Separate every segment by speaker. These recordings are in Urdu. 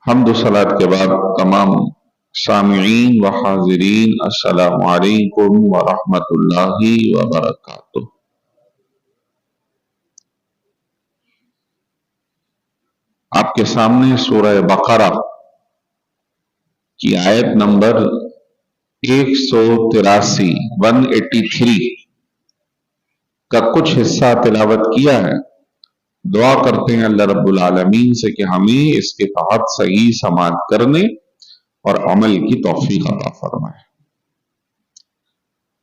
Speaker 1: حمد و صلات کے بعد تمام سامعین و حاضرین السلام علیکم ورحمۃ اللہ وبرکاتہ۔ آپ کے سامنے سورہ بقرہ کی آیت نمبر 183 کا کچھ حصہ تلاوت کیا ہے۔ دعا کرتے ہیں اللہ رب العالمین سے کہ ہمیں اس کے تحت صحیح سماعت کرنے اور عمل کی توفیق عطا فرمائے۔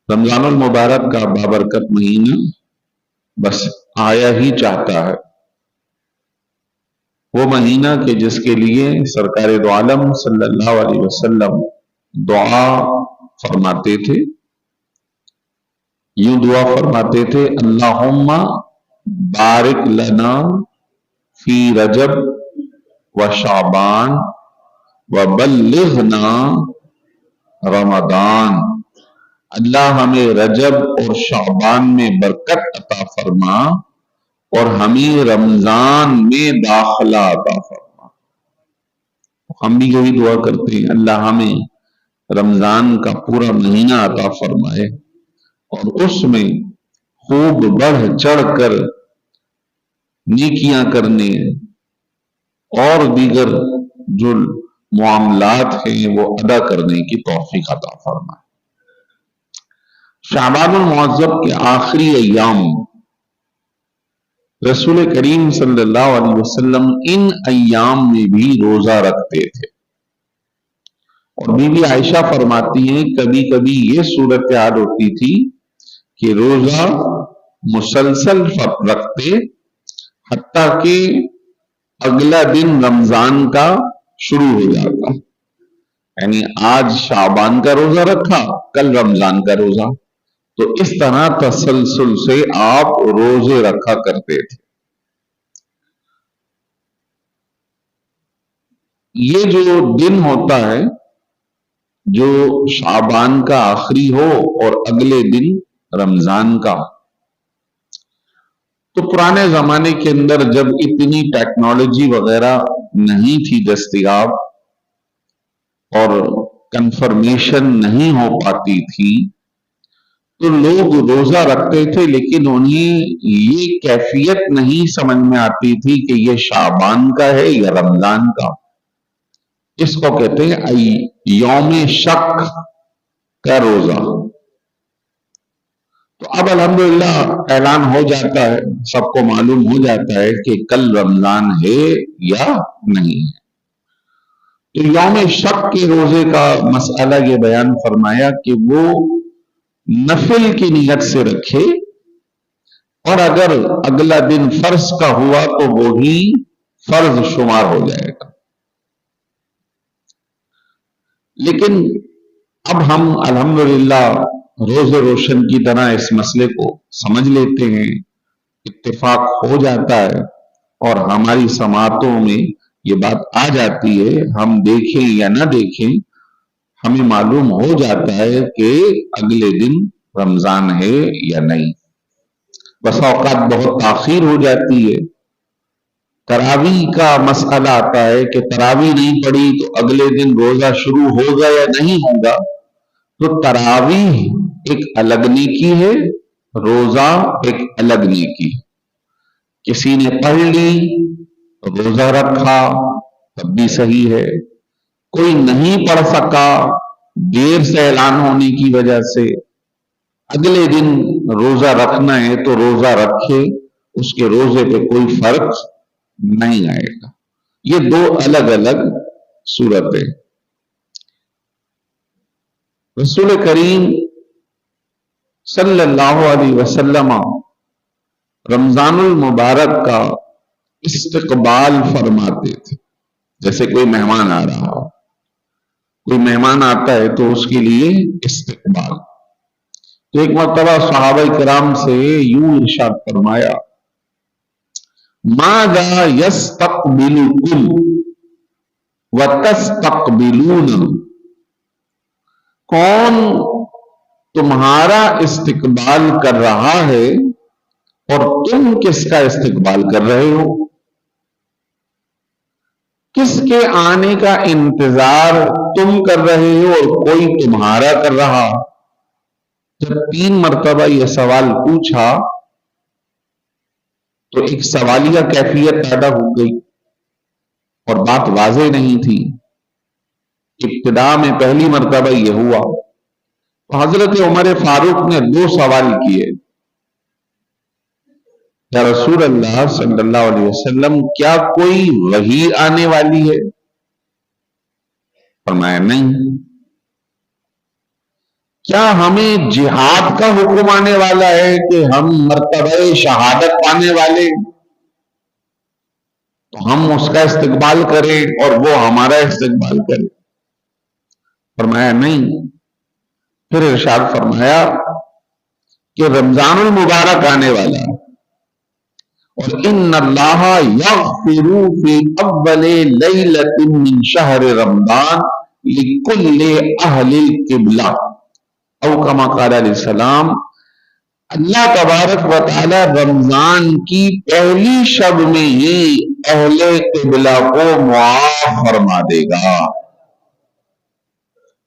Speaker 1: رمضان المبارک کا بابرکت مہینہ بس آیا ہی چاہتا ہے، وہ مہینہ کہ جس کے لیے سرکار دو عالم صلی اللہ علیہ وسلم دعا فرماتے تھے، یوں دعا فرماتے تھے: اللہم بارک لنا فی رجب و شعبان و بلغنا رمضان۔ اللہ ہمیں رجب اور شعبان میں برکت عطا فرما اور ہمیں رمضان میں داخلہ عطا فرما۔ ہم بھی یہی دعا کرتے ہیں، اللہ ہمیں رمضان کا پورا مہینہ عطا فرمائے اور اس میں خوب بڑھ چڑھ کر نیکیاں کرنے اور دیگر جو معاملات ہیں وہ ادا کرنے کی توفیق عطا فرمائے۔ شعبان المعظم کے آخری ایام رسول کریم صلی اللہ علیہ وسلم ان ایام میں بھی روزہ رکھتے تھے، اور بی بی عائشہ فرماتی ہیں کبھی کبھی یہ صورتحال ہوتی تھی کہ روزہ مسلسل رکھتے حتیٰ کہ اگلا دن رمضان کا شروع ہو جاتا، یعنی آج شعبان کا روزہ رکھا، کل رمضان کا روزہ، تو اس طرح تسلسل سے آپ روزے رکھا کرتے تھے۔ یہ جو دن ہوتا ہے جو شعبان کا آخری ہو اور اگلے دن رمضان کا، تو پرانے زمانے کے اندر جب اتنی ٹیکنالوجی وغیرہ نہیں تھی دستیاب اور کنفرمیشن نہیں ہو پاتی تھی، تو لوگ روزہ رکھتے تھے لیکن انہیں یہ کیفیت نہیں سمجھ میں آتی تھی کہ یہ شعبان کا ہے یا رمضان کا۔ اس کو کہتے ہیں یوم شک کا روزہ۔ تو اب الحمدللہ اعلان ہو جاتا ہے، سب کو معلوم ہو جاتا ہے کہ کل رمضان ہے یا نہیں ہے۔ تو یوم شک کے روزے کا مسئلہ یہ بیان فرمایا کہ وہ نفل کی نیت سے رکھے، اور اگر اگلا دن فرض کا ہوا تو وہی فرض شمار ہو جائے گا۔ لیکن اب ہم الحمدللہ روز روشن کی طرح اس مسئلے کو سمجھ لیتے ہیں، اتفاق ہو جاتا ہے اور ہماری سماعتوں میں یہ بات آ جاتی ہے، ہم دیکھیں یا نہ دیکھیں ہمیں معلوم ہو جاتا ہے کہ اگلے دن رمضان ہے یا نہیں۔ بس اوقات بہت تاخیر ہو جاتی ہے، تراویح کا مسئلہ آتا ہے کہ تراویح نہیں پڑی تو اگلے دن روزہ شروع ہوگا یا نہیں ہوگا، تو تراویح ایک الگ نیکی ہے، روزہ ایک الگ نیکی ہے۔ کسی نے پڑھ لی روزہ رکھا تب بھی صحیح ہے، کوئی نہیں پڑھ سکا دیر سے اعلان ہونے کی وجہ سے، اگلے دن روزہ رکھنا ہے تو روزہ رکھے، اس کے روزے پہ کوئی فرق نہیں آئے گا۔ یہ دو الگ الگ صورتیں۔ رسول کریم صلی اللہ علیہ وسلم رمضان المبارک کا استقبال فرماتے تھے۔ جیسے کوئی مہمان آ رہا ہو، کوئی مہمان آتا ہے تو اس کے لیے استقبال۔ تو ایک مرتبہ صحابہ کرام سے یوں ارشاد فرمایا: ماذا یستقبلکم وتستقبلون، کون تمہارا استقبال کر رہا ہے اور تم کس کا استقبال کر رہے ہو؟ کس کے آنے کا انتظار تم کر رہے ہو اور کوئی تمہارا کر رہا؟ جب 3 مرتبہ یہ سوال پوچھا تو ایک سوالیہ کیفیت پیدا ہو گئی اور بات واضح نہیں تھی. ابتدا میں پہلی مرتبہ یہ ہوا تو حضرت عمر فاروق نے 2 سوال کیے. یا رسول اللہ صلی اللہ علیہ وسلم کیا کوئی وحی آنے والی ہے؟ فرمایا نہیں. کیا ہمیں جہاد کا حکم آنے والا ہے کہ ہم مرتبہ شہادت پانے والے تو ہم اس کا استقبال کریں اور وہ ہمارا استقبال کرے؟ فرمایا نہیں. پھر ارشاد فرمایا کہ رمضان المبارک آنے والا ہے اور ان اللہ یغفر فی اول لیلۃ من شہر رمضان لکل اہل القبلہ او کما قال علیہ السلام. اللہ تبارک و تعالی رمضان کی پہلی شب میں ہی اہل قبلہ کو معاف فرما دے گا.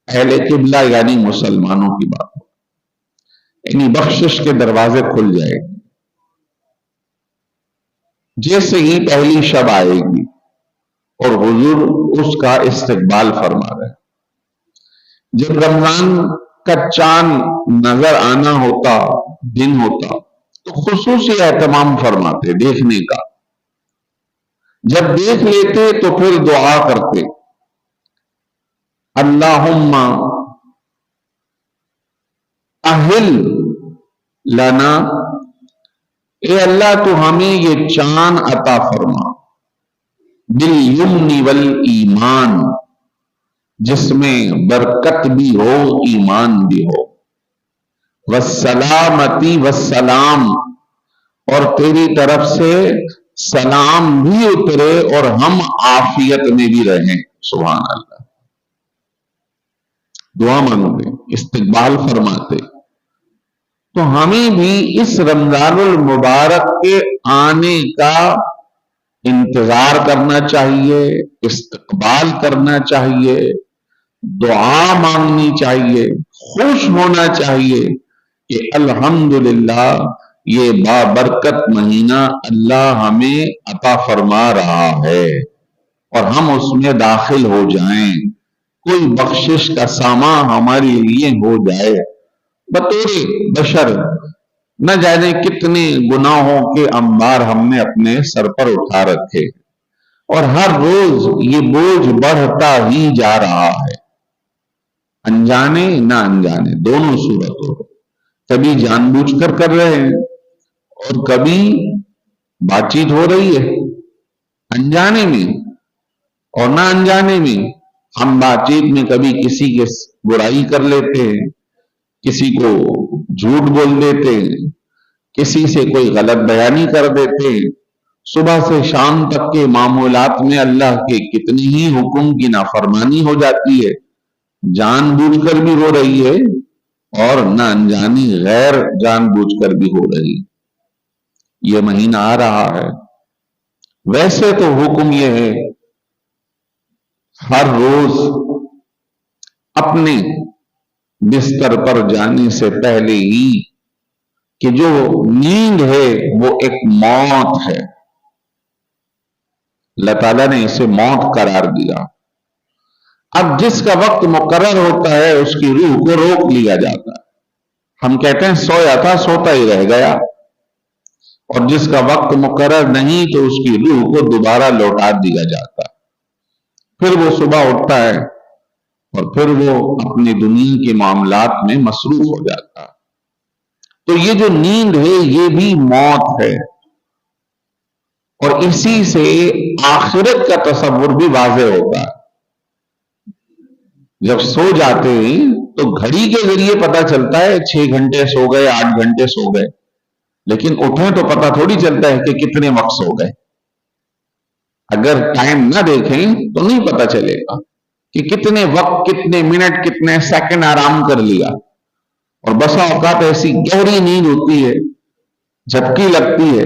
Speaker 1: اہل قبلہ یعنی مسلمانوں کی بات ہو، یعنی بخشش کے دروازے کھل جائے گے جیسے ہی پہلی شب آئے گی اور حضور اس کا استقبال فرما رہے. جب رمضان کا چاند نظر آنا ہوتا، دن ہوتا، تو خصوصی اہتمام فرماتے دیکھنے کا. جب دیکھ لیتے تو پھر دعا کرتے اللہم اہل لنا، اے اللہ تو ہمیں یہ چاند عطا فرما، بالیمن والایمان، جس میں برکت بھی ہو ایمان بھی ہو، والسلامتی والسلام، اور تیری طرف سے سلام بھی اترے اور ہم عافیت میں بھی رہیں. سبحان اللہ. دعا مانگتے، استقبال فرماتے. تو ہمیں بھی اس رمضان المبارک کے آنے کا انتظار کرنا چاہیے، استقبال کرنا چاہیے، دعا مانگنی چاہیے، خوش ہونا چاہیے کہ الحمدللہ یہ بابرکت مہینہ اللہ ہمیں عطا فرما رہا ہے اور ہم اس میں داخل ہو جائیں، کوئی بخشش کا سامان ہمارے لیے ہو جائے. بطور بشر نہ جانے کتنے گناہوں کے انبار ہم نے اپنے سر پر اٹھا رکھے اور ہر روز یہ بوجھ بڑھتا ہی جا رہا ہے، انجانے نہ انجانے دونوں صورتوں. کبھی جان بوجھ کر رہے ہیں اور کبھی بات چیت ہو رہی ہے انجانے میں اور نہ انجانے میں. ہم بات چیت میں کبھی کسی کی برائی کر لیتے ہیں، کسی کو جھوٹ بول دیتے ہیں، کسی سے کوئی غلط بیانی کر دیتے ہیں. صبح سے شام تک کے معمولات میں اللہ کے کتنی ہی حکم کی نافرمانی ہو جاتی ہے، جان بوجھ کر بھی ہو رہی ہے اور نہ انجانی غیر جان بوجھ کر بھی ہو رہی. یہ مہینہ آ رہا ہے. ویسے تو حکم یہ ہے ہر روز اپنے بستر پر جانے سے پہلے ہی کہ جو نیند ہے وہ ایک موت ہے، اللہ تعالیٰ نے اسے موت قرار دیا. اب جس کا وقت مقرر ہوتا ہے اس کی روح کو روک لیا جاتا ہے. ہم کہتے ہیں سویا تھا سوتا ہی رہ گیا، اور جس کا وقت مقرر نہیں تو اس کی روح کو دوبارہ لوٹا دیا جاتا ہے. پھر وہ صبح اٹھتا ہے اور پھر وہ اپنی دنیا کے معاملات میں مصروف ہو جاتا ہے. تو یہ جو نیند ہے یہ بھی موت ہے، اور اسی سے آخرت کا تصور بھی واضح ہوتا ہے. جب سو جاتے ہیں تو گھڑی کے ذریعے پتا چلتا ہے 6 گھنٹے سو گئے، 8 گھنٹے سو گئے، لیکن اٹھیں تو پتا تھوڑی چلتا ہے کہ کتنے وقت سو گئے. اگر ٹائم نہ دیکھیں تو نہیں پتا چلے گا کہ کتنے وقت، کتنے منٹ، کتنے سیکنڈ آرام کر لیا. اور بسا اوقات ایسی گہری نیند ہوتی ہے، جھپکی لگتی ہے،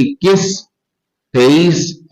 Speaker 1: 21, 23,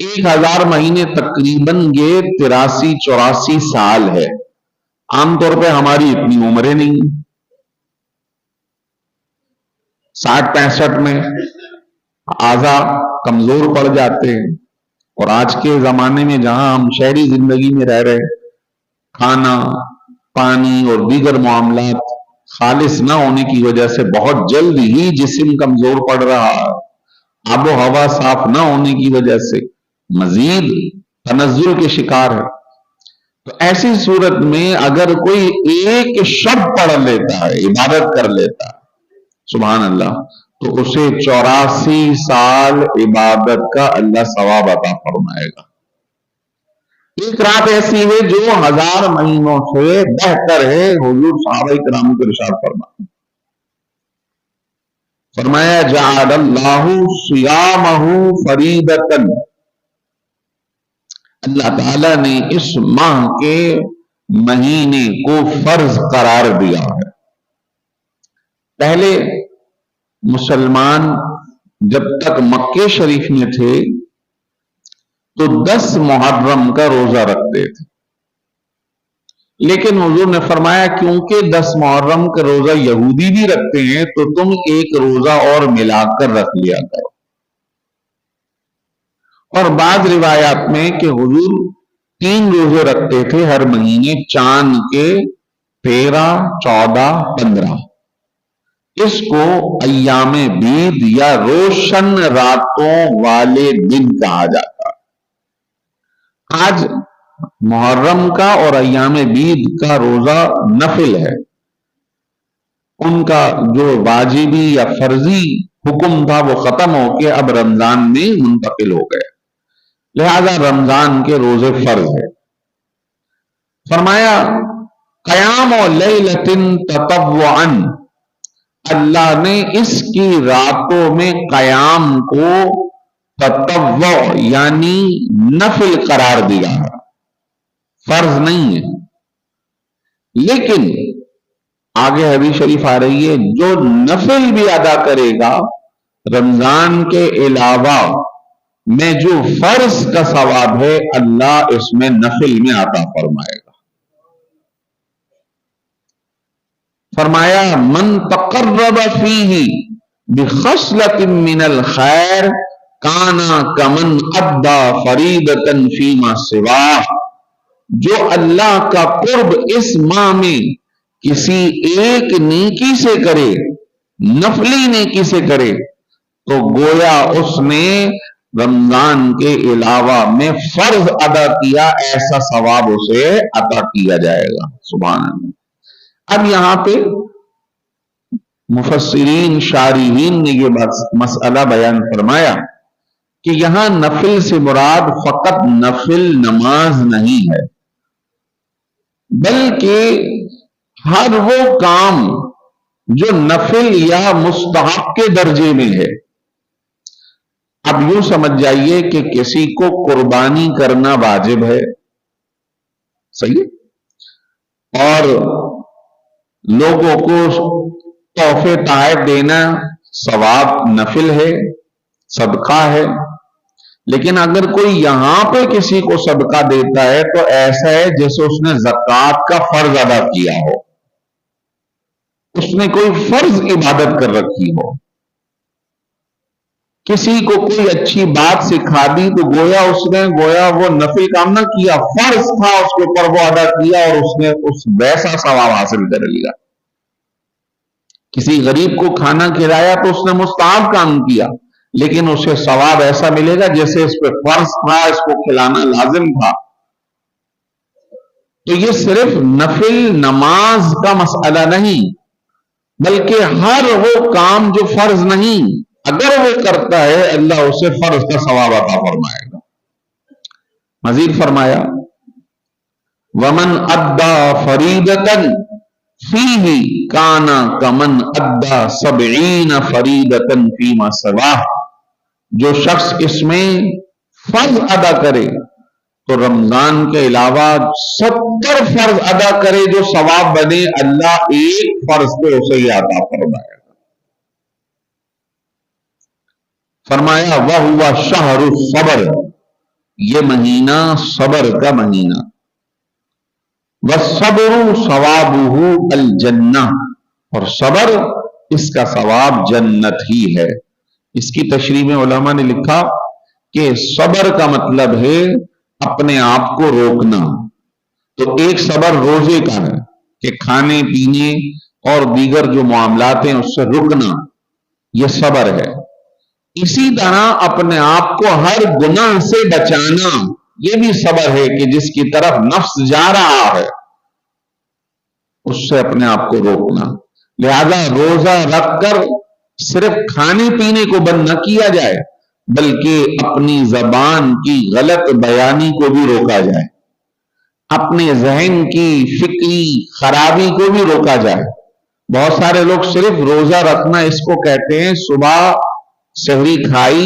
Speaker 1: 1000 مہینے تقریباً یہ 83-84 سال ہے. عام طور پہ ہماری اتنی عمریں نہیں، 60-65 میں اعضا کمزور پڑ جاتے ہیں. اور آج کے زمانے میں جہاں ہم شہری زندگی میں رہ رہے، کھانا پانی اور دیگر معاملات خالص نہ ہونے کی وجہ سے بہت جلد ہی جسم کمزور پڑ رہا ہے. آب و ہوا صاف نہ ہونے کی وجہ سے مزید تنزل کے شکار ہے. تو ایسی صورت میں اگر کوئی ایک شب پڑھ لیتا ہے، عبادت کر لیتا ہے، سبحان اللہ، تو اسے 84 سال عبادت کا اللہ ثواب عطا فرمائے گا. ایک رات ایسی ہے جو 1000 مہینوں سے بہتر ہے. حضور صحابہ کرام کو ارشاد فرمایا جعل اللہ صیامہ فریضۃ، اللہ تعالی نے اس ماہ کے مہینے کو فرض قرار دیا ہے. پہلے مسلمان جب تک مکے شریف میں تھے تو 10 محرم کا روزہ رکھتے تھے، لیکن حضور نے فرمایا کیونکہ 10 محرم کا روزہ یہودی بھی رکھتے ہیں تو تم ایک روزہ اور ملا کر رکھ لیا کرو. اور بعض روایات میں کہ حضور 3 روزے رکھتے تھے ہر مہینے، چاند کے 13، 14، 15. اس کو ایام بید یا روشن راتوں والے دن کہا جاتا ہے. آج محرم کا اور ایام بید کا روزہ نفل ہے، ان کا جو واجبی یا فرضی حکم تھا وہ ختم ہو کے اب رمضان میں منتقل ہو گئے، لہذا رمضان کے روزے فرض ہے. فرمایا قیام لیلۃ تطوعا، اللہ نے اس کی راتوں میں قیام کو تطوع یعنی نفل قرار دیا ہے، فرض نہیں ہے. لیکن آگے حدیث شریف آ رہی ہے جو نفل بھی ادا کرے گا رمضان کے علاوہ میں جو فرض کا ثواب ہے اللہ اس میں نفل میں عطا فرمائے گا. فرمایا من تقرب فیہ بخصلۃ من الخیر کانا کمن ادى فریضۃ فیما سواہ، جو اللہ کا قرب اس ماہ میں کسی ایک نیکی سے کرے، نفلی نیکی سے کرے، تو گویا اس نے رمضان کے علاوہ میں فرض ادا کیا، ایسا ثواب اسے عطا کیا جائے گا. سبحان اللہ. اب یہاں پہ مفسرین شارحین نے یہ مسئلہ بیان فرمایا کہ یہاں نفل سے مراد فقط نفل نماز نہیں ہے، بلکہ ہر وہ کام جو نفل یا مستحب کے درجے میں ہے. اب یوں سمجھ جائیے کہ کسی کو قربانی کرنا واجب ہے، صحیح ہے، اور لوگوں کو تحفے تحائف دینا ثواب نفل ہے، صدقہ ہے. لیکن اگر کوئی یہاں پہ کسی کو صدقہ دیتا ہے تو ایسا ہے جیسے اس نے زکوٰۃ کا فرض ادا کیا ہو، اس نے کوئی فرض عبادت کر رکھی ہو. کسی کو کوئی اچھی بات سکھا دی تو گویا اس نے وہ نفل کام نہ کیا، فرض تھا اس کے اوپر وہ ادا کیا اور اس نے اس ویسا ثواب حاصل کر لیا. کسی غریب کو کھانا کھلایا تو اس نے مستحب کام کیا، لیکن اسے ثواب ایسا ملے گا جیسے اس پہ فرض تھا، اس کو کھلانا لازم تھا. تو یہ صرف نفل نماز کا مسئلہ نہیں، بلکہ ہر وہ کام جو فرض نہیں اگر وہ کرتا ہے اللہ اسے فرض کا ثواب عطا فرمائے گا. مزید فرمایا ومن ادا فریضۃ فیہ کانا کمن ادا 70 فریضۃ فیما سواہ، جو شخص اس میں فرض ادا کرے تو رمضان کے علاوہ 70 فرض ادا کرے جو ثواب بنے، اللہ ایک فرض پہ اسے یہ عطا فرمائے گا. فرمایا وَهُوَ شَهْرُ الصَّبْرِ، یہ مہینہ صبر کا مہینہ، والصبر ثوابہ الجنہ، اور صبر اس کا ثواب جنت ہی ہے۔ اس کی تشریح میں علماء نے لکھا کہ صبر کا مطلب ہے اپنے آپ کو روکنا۔ تو ایک صبر روزے کا ہے کہ کھانے پینے اور دیگر جو معاملات ہیں اس سے رکنا، یہ صبر ہے۔ اسی طرح اپنے آپ کو ہر گناہ سے بچانا، یہ بھی صبر ہے کہ جس کی طرف نفس جا رہا ہے اس سے اپنے آپ کو روکنا۔ لہذا روزہ رکھ کر صرف کھانے پینے کو بند نہ کیا جائے، بلکہ اپنی زبان کی غلط بیانی کو بھی روکا جائے، اپنے ذہن کی فکری خرابی کو بھی روکا جائے۔ بہت سارے لوگ صرف روزہ رکھنا اس کو کہتے ہیں صبح سحری کھائی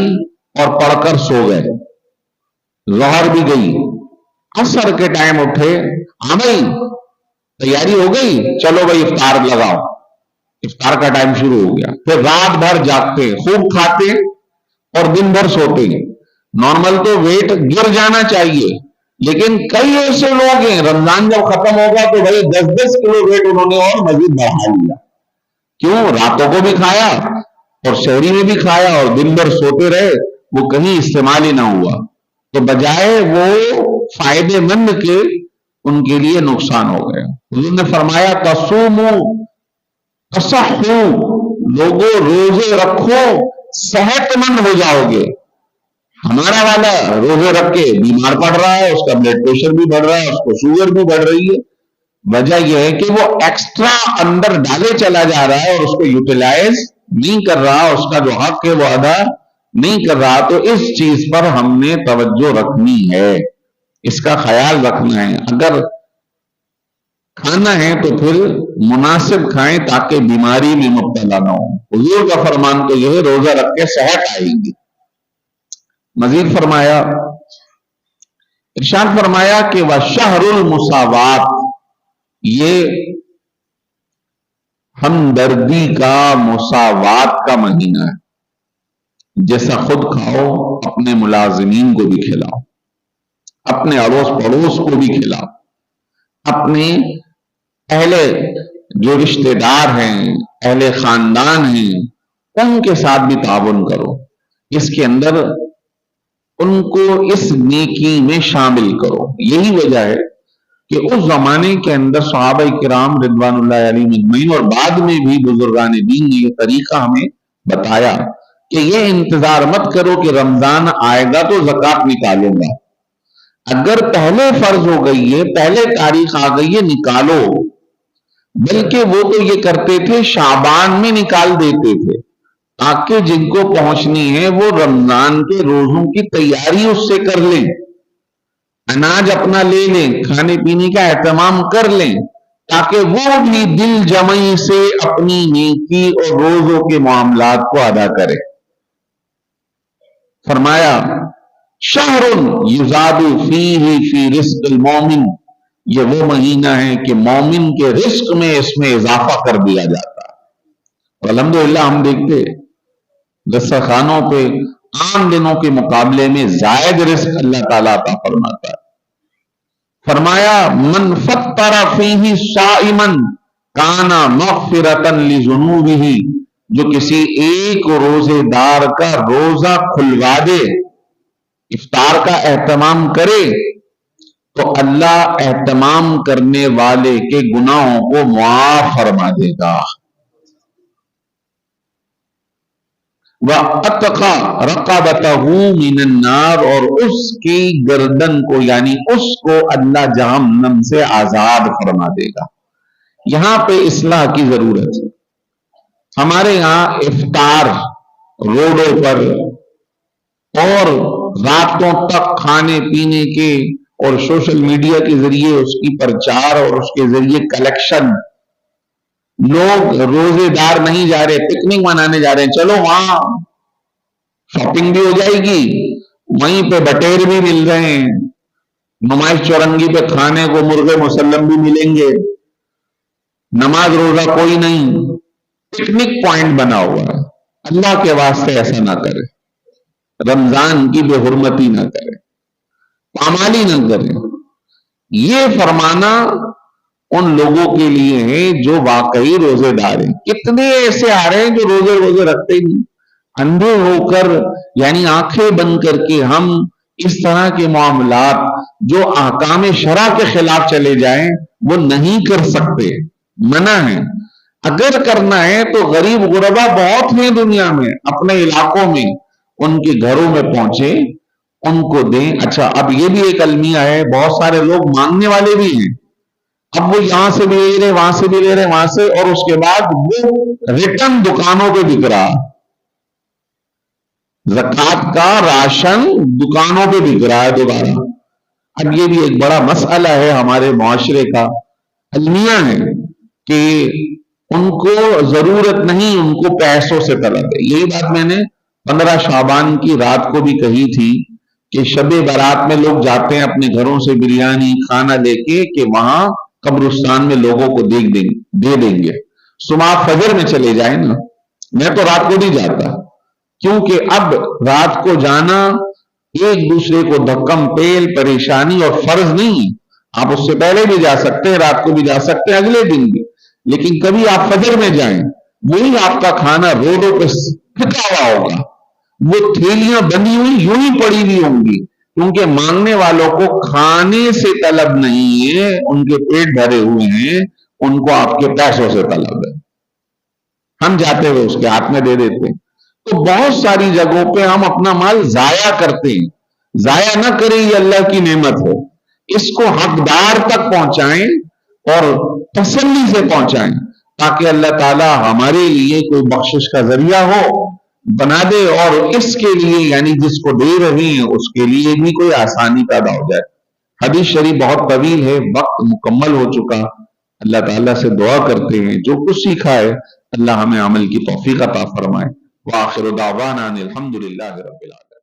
Speaker 1: اور پڑھ کر سو گئے، ظہر بھی گئی، عصر کے ٹائم اٹھے، ہاں بھائی تیاری ہو گئی، چلو بھائی افطار لگاؤ، افطار کا ٹائم شروع ہو گیا، پھر رات بھر جاگتے، خوب کھاتے اور دن بھر سوتے۔ نارمل تو ویٹ گر جانا چاہیے، لیکن کئی ایسے لوگ ہیں رمضان جب ختم ہوگا تو بھائی 10-10 کلو ویٹ انہوں نے اور مزید بڑھا لیا۔ کیوں؟ راتوں کو بھی کھایا اور شہری میں بھی کھایا اور دن بھر سوتے رہے، وہ کہیں استعمال ہی نہ ہوا، تو بجائے وہ فائدے مند کے ان کے لیے نقصان ہو گیا۔ حضور نے فرمایا تصوموا تصحوا، لوگوں روزے رکھو صحت مند ہو جاؤ گے۔ ہمارا والا روزے رکھ کے بیمار پڑ رہا ہے، اس کا بلڈ پریشر بھی بڑھ رہا ہے، اس کو شوگر بھی بڑھ رہی ہے۔ وجہ یہ ہے کہ وہ ایکسٹرا اندر ڈالے چلا جا رہا ہے اور اس کو یوٹیلائز نہیں کر رہا، اس کا جو حق ہے وہ ادا نہیں کر رہا۔ تو اس چیز پر ہم نے توجہ رکھنی ہے، اس کا خیال رکھنا ہے۔ اگر کھانا ہے تو پھر مناسب کھائیں تاکہ بیماری میں مبتلا نہ ہو۔ حضور کا فرمان تو یہ ہے روزہ رکھ کے صحت آئے گی۔ مزید فرمایا، ارشاد فرمایا کہ وَشَهْرُ الْمُسَاوَاتِ، یہ ہمدردی کا، مساوات کا مہینہ ہے۔ جیسا خود کھاؤ اپنے ملازمین کو بھی کھلاؤ، اپنے اڑوس پڑوس کو بھی کھلاؤ، اپنے اہل جو رشتہ دار ہیں، اہل خاندان ہیں، ان کے ساتھ بھی تعاون کرو، اس کے اندر ان کو اس نیکی میں شامل کرو۔ یہی وجہ ہے کہ اس زمانے کے اندر صحابہ کرام رضوان اللہ علیہم اجمعین اور بعد میں بھی بزرگان دین نے یہ طریقہ ہمیں بتایا کہ یہ انتظار مت کرو کہ رمضان آئے گا تو زکوٰۃ نکالوں گا۔ اگر پہلے فرض ہو گئی ہے، پہلے تاریخ آ گئی ہے، نکالو۔ بلکہ وہ تو یہ کرتے تھے شعبان میں نکال دیتے تھے تاکہ جن کو پہنچنی ہے وہ رمضان کے روزوں کی تیاری اس سے کر لیں، اناج اپنا لے لیں، کھانے پینے کا اہتمام کر لیں، تاکہ وہ بھی دل جمعی سے اپنی نیکی اور روزوں کے معاملات کو ادا کرے۔ فرمایا شہر یزاد فیہ فی رزق المومن، یہ وہ مہینہ ہے کہ مومن کے رزق میں اس میں اضافہ کر دیا جاتا ہے۔ اور الحمدللہ ہم دیکھتے دسترخوانوں پہ عام دنوں کے مقابلے میں زائد رزق اللہ تعالیٰ عطا فرماتا ہے۔ فرمایا من فطر فیہ صائما کان مغفرۃ لذنوبہ، جو کسی ایک روزے دار کا روزہ کھلوا دے، افطار کا اہتمام کرے، تو اللہ اہتمام کرنے والے کے گناہوں کو معاف فرما دے گا۔ وَأَتْقَى رَقَبَتَهُ مِنَ النَّارِ، اور اس کی گردن کو یعنی اس کو اللہ جہنم سے آزاد فرما دے گا۔ یہاں پہ اصلاح کی ضرورت ہے۔ ہمارے یہاں افطار روڈوں پر اور راتوں تک کھانے پینے کے اور سوشل میڈیا کے ذریعے اس کی پرچار اور اس کے ذریعے کلیکشن، لوگ روزے دار نہیں جا رہے، پکنک منانے جا رہے ہیں، چلو وہاں شاپنگ بھی ہو جائے گی، وہیں پہ بٹیر بھی مل رہے ہیں، نمائش چورنگی پہ کھانے کو مرغے مسلم بھی ملیں گے، نماز روزہ کوئی نہیں، پکنک پوائنٹ بنا ہوا ہے۔ اللہ کے واسطے ایسا نہ کرے، رمضان کی بے حرمتی نہ کرے۔ پامالی نہ کریں. یہ فرمانا ان لوگوں کے لیے ہے جو واقعی روزے دار ہیں. کتنے ایسے آ رہے ہیں جو روزے رکھتے ہی نہیں. اندھے ہو کر یعنی آنکھیں بند کر کے ہم اس طرح کے معاملات جو احکام شرع کے خلاف چلے جائیں وہ نہیں کر سکتے، منع ہے. اگر کرنا ہے تو غریب غربا بہت ہیں دنیا میں، اپنے علاقوں میں ان کے گھروں میں پہنچے، ان کو دیں. اچھا اب یہ بھی ایک المیہ ہے، بہت سارے لوگ مانگنے والے بھی ہیں. اب وہ یہاں سے بھی لے رہے، وہاں سے بھی لے رہے، وہاں سے، اور اس کے بعد وہ ریٹن دکانوں پہ بک رہا. زکوٰۃ کا راشن دکانوں پہ بک رہا ہے دوبارہ. اب یہ بھی ایک بڑا مسئلہ ہے ہمارے معاشرے کا. المیہ ہے کہ ان کو ضرورت نہیں، ان کو پیسوں سے طلب ہے. یہی بات میں نے 15 شعبان کی رات کو بھی کہی تھی کہ شب برات میں لوگ جاتے ہیں اپنے گھروں سے بریانی کھانا لے کے کہ وہاں قبرستان میں لوگوں کو دے دیں گے. صبح فجر میں چلے جائیں نا. میں تو رات کو نہیں جاتا، کیونکہ اب رات کو جانا ایک دوسرے کو دھکم پیل پریشانی اور فرض نہیں. آپ اس سے پہلے بھی جا سکتے ہیں، رات کو بھی جا سکتے ہیں، اگلے دن بھی. لیکن کبھی آپ فجر میں جائیں، وہی آپ کا کھانا روڈوں پہ پھٹا ہوا ہوگا، وہ تھیلیاں بنی ہوئی یوں ہی پڑی ہوئی ہوں گی، کیونکہ مانگنے والوں کو کھانے سے طلب نہیں ہے، ان کے پیٹ بھرے ہوئے ہیں، ان کو آپ کے پیسوں سے طلب ہے. ہم جاتے ہوئے اس کے ہاتھ میں دے دیتے ہیں. تو بہت ساری جگہوں پہ ہم اپنا مال ضائع کرتے ہیں. ضائع نہ کریں، یہ اللہ کی نعمت ہے. اس کو حقدار تک پہنچائیں اور تسلی سے پہنچائیں تاکہ اللہ تعالی ہمارے لیے کوئی بخشش کا ذریعہ ہو بنا دے، اور اس کے لیے یعنی جس کو دے رہے ہیں اس کے لیے بھی کوئی آسانی پیدا ہو جائے. حدیث شریف بہت طویل ہے، وقت مکمل ہو چکا. اللہ تعالیٰ سے دعا کرتے ہیں جو کچھ سیکھا ہے اللہ ہمیں عمل کی توفیق عطا فرمائے. وآخر دعوانا الحمد للہ رب العالمین.